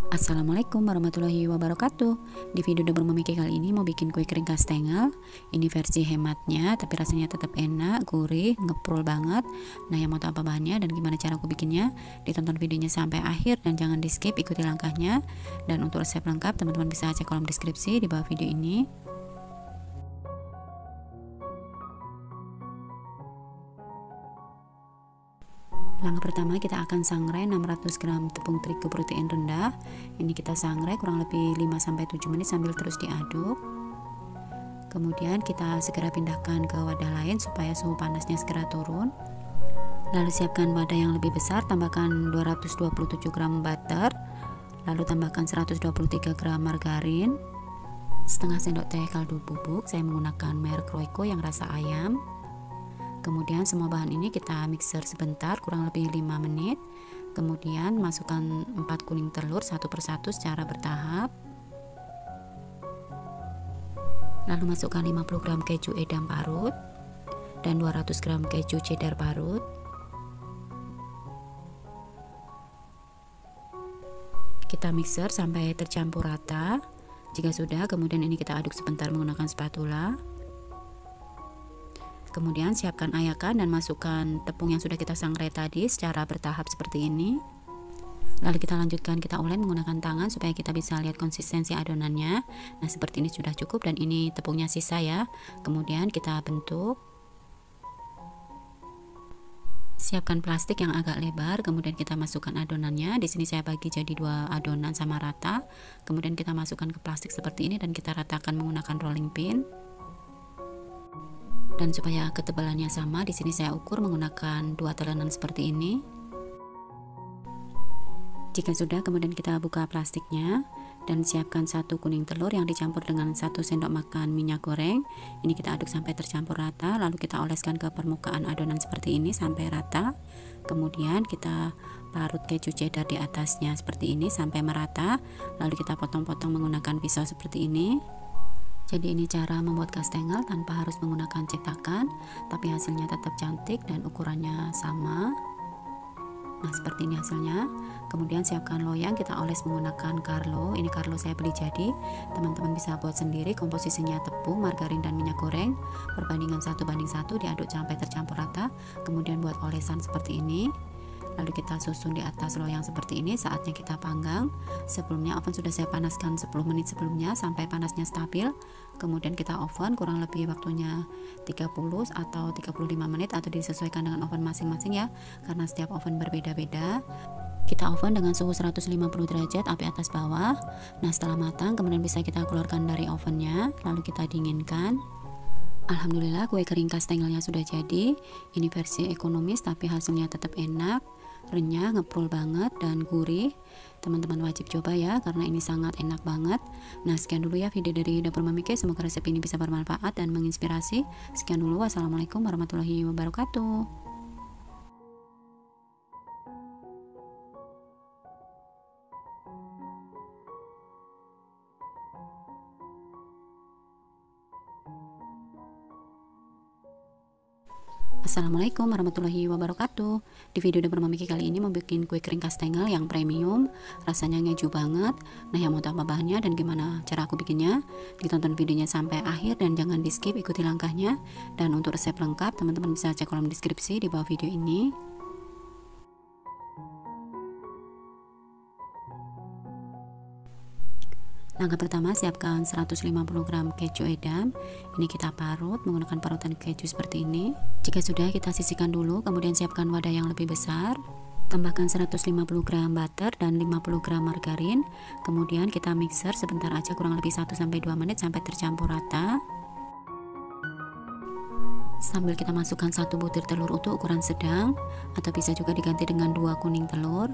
Assalamualaikum warahmatullahi wabarakatuh. Di video dapur Mami kali ini mau bikin kue kering kastengel. Ini versi hematnya, tapi rasanya tetap enak, gurih, ngeprul banget. Nah, yang mau tahu apa bahannya dan gimana cara aku bikinnya, ditonton videonya sampai akhir dan jangan di skip, ikuti langkahnya. Dan untuk resep lengkap, teman-teman bisa cek kolom deskripsi di bawah video ini. Langkah pertama, kita akan sangrai 600 gram tepung terigu protein rendah. Ini kita sangrai kurang lebih 5-7 menit sambil terus diaduk. Kemudian kita segera pindahkan ke wadah lain supaya suhu panasnya segera turun. Lalu siapkan wadah yang lebih besar, tambahkan 227 gram butter, lalu tambahkan 123 gram margarin, setengah sendok teh kaldu bubuk, saya menggunakan merek Royco yang rasa ayam. Kemudian semua bahan ini kita mixer sebentar kurang lebih 5 menit. Kemudian masukkan 4 kuning telur satu persatu secara bertahap. Lalu masukkan 50 gram keju edam parut dan 200 gram keju cheddar parut. Kita mixer sampai tercampur rata. Jika sudah, kemudian ini kita aduk sebentar menggunakan spatula. Kemudian siapkan ayakan dan masukkan tepung yang sudah kita sangrai tadi secara bertahap seperti ini. Lalu kita lanjutkan, kita ulek menggunakan tangan supaya kita bisa lihat konsistensi adonannya. Nah, seperti ini sudah cukup dan ini tepungnya sisa ya. Kemudian kita bentuk. Siapkan plastik yang agak lebar, kemudian kita masukkan adonannya. Di sini saya bagi jadi 2 adonan sama rata. Kemudian kita masukkan ke plastik seperti ini dan kita ratakan menggunakan rolling pin. Dan supaya ketebalannya sama, di sini saya ukur menggunakan 2 telanan seperti ini. Jika sudah, kemudian kita buka plastiknya dan siapkan 1 kuning telur yang dicampur dengan 1 sendok makan minyak goreng. Ini kita aduk sampai tercampur rata, lalu kita oleskan ke permukaan adonan seperti ini sampai rata. Kemudian kita parut keju cheddar di atasnya seperti ini sampai merata, lalu kita potong-potong menggunakan pisau seperti ini. Jadi ini cara membuat kastengel tanpa harus menggunakan cetakan, tapi hasilnya tetap cantik dan ukurannya sama. Nah, seperti ini hasilnya. Kemudian siapkan loyang, kita oles menggunakan Carlo. Ini Carlo saya beli jadi, teman-teman bisa buat sendiri. Komposisinya tepung, margarin dan minyak goreng perbandingan 1:1, diaduk sampai tercampur rata. Kemudian buat olesan seperti ini. Lalu kita susun di atas loyang seperti ini. Saatnya kita panggang. Sebelumnya oven sudah saya panaskan 10 menit sebelumnya sampai panasnya stabil. Kemudian kita oven kurang lebih waktunya 30 atau 35 menit atau disesuaikan dengan oven masing-masing ya, karena setiap oven berbeda-beda. Kita oven dengan suhu 150 derajat api atas bawah. Nah, setelah matang kemudian bisa kita keluarkan dari ovennya, lalu kita dinginkan. Alhamdulillah kue kering kastengelnya sudah jadi. Ini versi ekonomis tapi hasilnya tetap enak, renyah, ngeprul banget dan gurih. Teman-teman wajib coba ya, karena ini sangat enak banget. Nah, sekian dulu ya video dari dapur Mami K. Semoga resep ini bisa bermanfaat dan menginspirasi. Sekian dulu, wassalamualaikum warahmatullahi wabarakatuh. Assalamualaikum warahmatullahi wabarakatuh. Di video dapur Mami kali ini mau bikin kue kering kastengel yang premium, rasanya ngeju banget. Nah, yang mau tahu apa bahannya dan gimana cara aku bikinnya, ditonton videonya sampai akhir dan jangan di skip, ikuti langkahnya. Dan untuk resep lengkap, teman-teman bisa cek kolom deskripsi di bawah video ini. Langkah pertama, siapkan 150 gram keju edam. Ini kita parut menggunakan parutan keju seperti ini. Jika sudah, kita sisihkan dulu, kemudian siapkan wadah yang lebih besar. Tambahkan 150 gram butter dan 50 gram margarin. Kemudian kita mixer sebentar aja kurang lebih 1-2 menit sampai tercampur rata. Sambil kita masukkan 1 butir telur utuh ukuran sedang, atau bisa juga diganti dengan 2 kuning telur.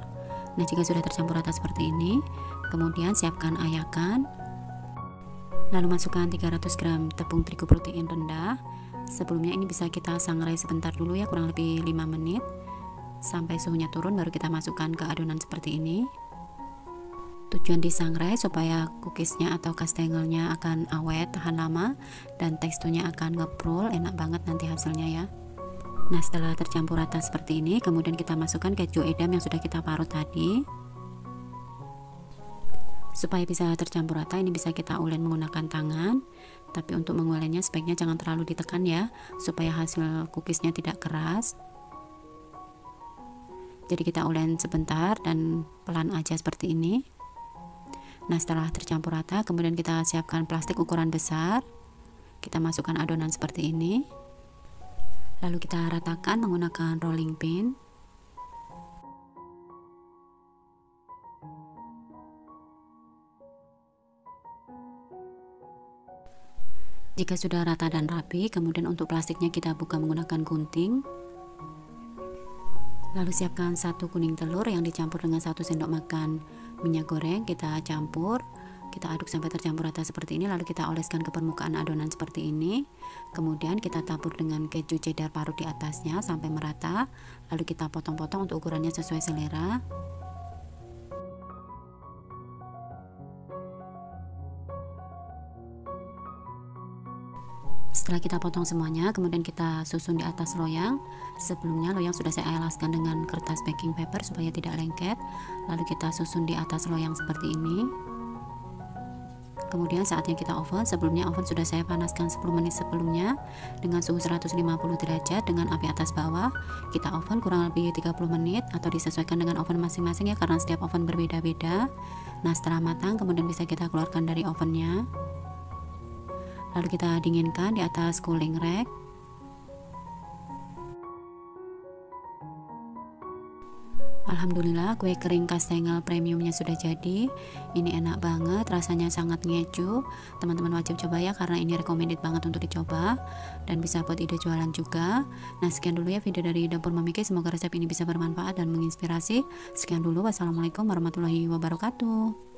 Nah, jika sudah tercampur rata seperti ini, kemudian siapkan ayakan. Lalu masukkan 300 gram tepung terigu protein rendah. Sebelumnya ini bisa kita sangrai sebentar dulu ya, kurang lebih 5 menit. Sampai suhunya turun baru kita masukkan ke adonan seperti ini. Tujuan disangrai supaya cookiesnya atau kastengelnya akan awet, tahan lama, dan teksturnya akan ngeprul, enak banget nanti hasilnya ya. Nah, setelah tercampur rata seperti ini, kemudian kita masukkan keju edam yang sudah kita parut tadi. Supaya bisa tercampur rata, ini bisa kita ulen menggunakan tangan, tapi untuk mengulennya sebaiknya jangan terlalu ditekan ya, supaya hasil cookiesnya tidak keras. Jadi kita ulen sebentar dan pelan aja seperti ini. Nah, setelah tercampur rata, kemudian kita siapkan plastik ukuran besar. Kita masukkan adonan seperti ini, lalu kita ratakan menggunakan rolling pin. Jika sudah rata dan rapi, kemudian untuk plastiknya kita buka menggunakan gunting. Lalu siapkan 1 kuning telur yang dicampur dengan 1 sendok makan minyak goreng. Kita campur, kita aduk sampai tercampur rata seperti ini, lalu kita oleskan ke permukaan adonan seperti ini. Kemudian kita tabur dengan keju cheddar parut di atasnya sampai merata, lalu kita potong-potong untuk ukurannya sesuai selera. Setelah kita potong semuanya, kemudian kita susun di atas loyang. Sebelumnya loyang sudah saya alaskan dengan kertas baking paper supaya tidak lengket. Lalu kita susun di atas loyang seperti ini. Kemudian saatnya kita oven. Sebelumnya oven sudah saya panaskan 10 menit sebelumnya dengan suhu 150 derajat dengan api atas bawah. Kita oven kurang lebih 30 menit atau disesuaikan dengan oven masing-masing ya, karena setiap oven berbeda-beda. Nah, setelah matang kemudian bisa kita keluarkan dari ovennya. Lalu kita dinginkan di atas cooling rack. Alhamdulillah, kue kering kastengel premiumnya sudah jadi. Ini enak banget, rasanya sangat ngeju. Teman-teman wajib coba ya, karena ini recommended banget untuk dicoba dan bisa buat ide jualan juga. Nah, sekian dulu ya video dari Dapur Mami K. Semoga resep ini bisa bermanfaat dan menginspirasi. Sekian dulu, wassalamualaikum warahmatullahi wabarakatuh.